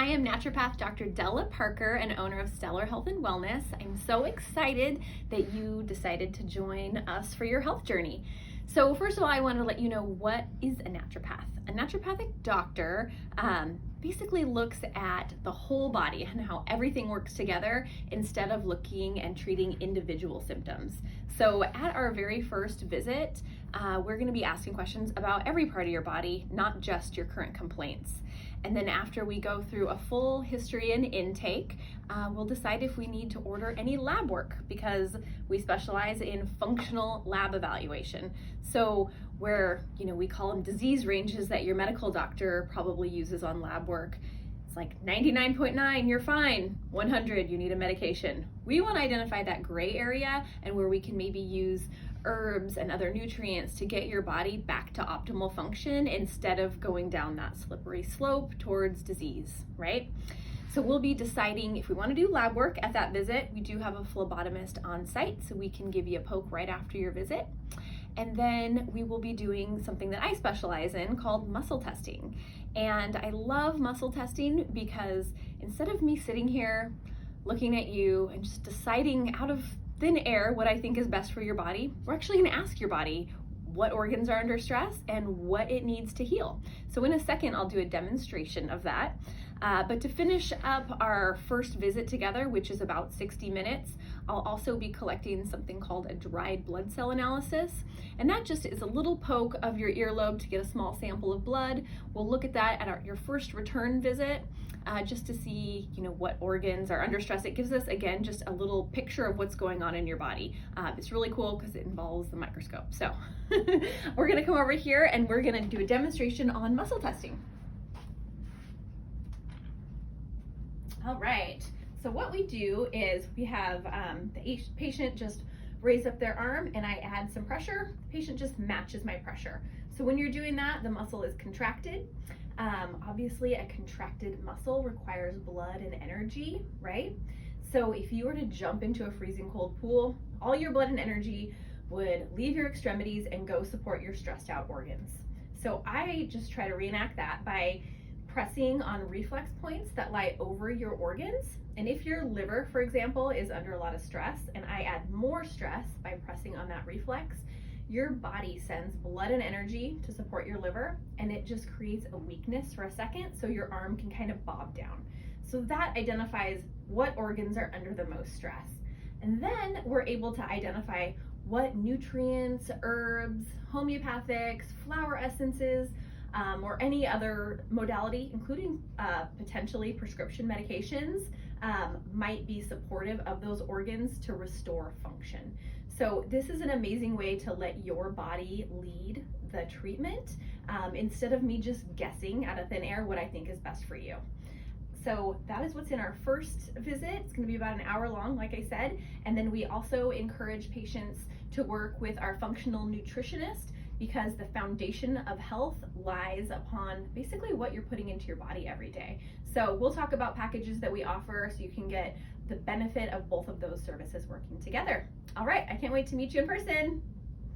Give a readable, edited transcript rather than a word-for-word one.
I am Naturopath Dr. Della Parker and owner of Stellar Health and Wellness. I'm so excited that you decided to join us for your health journey. So first of all, I want to let you know, what is a naturopath? A naturopathic doctor basically looks at the whole body and how everything works together instead of looking and treating individual symptoms. So at our very first visit, we're going to be asking questions about every part of your body, not just your current complaints. And then after we go through a full history and intake, we'll decide if we need to order any lab work, because we specialize in functional lab evaluation. So where, we call them disease ranges that your medical doctor probably uses on lab work. It's like 99.9, you're fine. 100, you need a medication. We want to identify that gray area and where we can maybe use herbs and other nutrients to get your body back to optimal function instead of going down that slippery slope towards disease, right? So we'll be deciding if we want to do lab work at that visit. We do have a phlebotomist on site, so we can give you a poke right after your visit. And then we will be doing something that I specialize in called muscle testing. And I love muscle testing because instead of me sitting here looking at you and just deciding out of thin air what I think is best for your body, we're actually going to ask your body what organs are under stress and what it needs to heal. So in a second, I'll do a demonstration of that. But to finish up our first visit together, which is about 60 minutes, I'll also be collecting something called a dried blood cell analysis. And that just is a little poke of your earlobe to get a small sample of blood. We'll look at that at your first return visit, just to see, what organs are under stress. It gives us, again, just a little picture of what's going on in your body. It's really cool because it involves the microscope. So we're gonna come over here and we're gonna do a demonstration on muscle testing. All right, so what we do is we have the patient just raise up their arm and I add some pressure. The patient just matches my pressure. So when you're doing that, the muscle is contracted. Obviously, a contracted muscle requires blood and energy, right? So if you were to jump into a freezing cold pool, all your blood and energy would leave your extremities and go support your stressed out organs. So I just try to reenact that by pressing on reflex points that lie over your organs. And if your liver, for example, is under a lot of stress and I add more stress by pressing on that reflex, your body sends blood and energy to support your liver, and it just creates a weakness for a second so your arm can kind of bob down. So that identifies what organs are under the most stress. And then we're able to identify what nutrients, herbs, homeopathics, flower essences, or any other modality, including potentially prescription medications, might be supportive of those organs to restore function. So this is an amazing way to let your body lead the treatment instead of me just guessing out of thin air what I think is best for you. So that is what's in our first visit. It's going to be about an hour long, like I said. And then we also encourage patients to work with our functional nutritionist, because the foundation of health lies upon basically what you're putting into your body every day. So we'll talk about packages that we offer so you can get the benefit of both of those services working together. All right, I can't wait to meet you in person.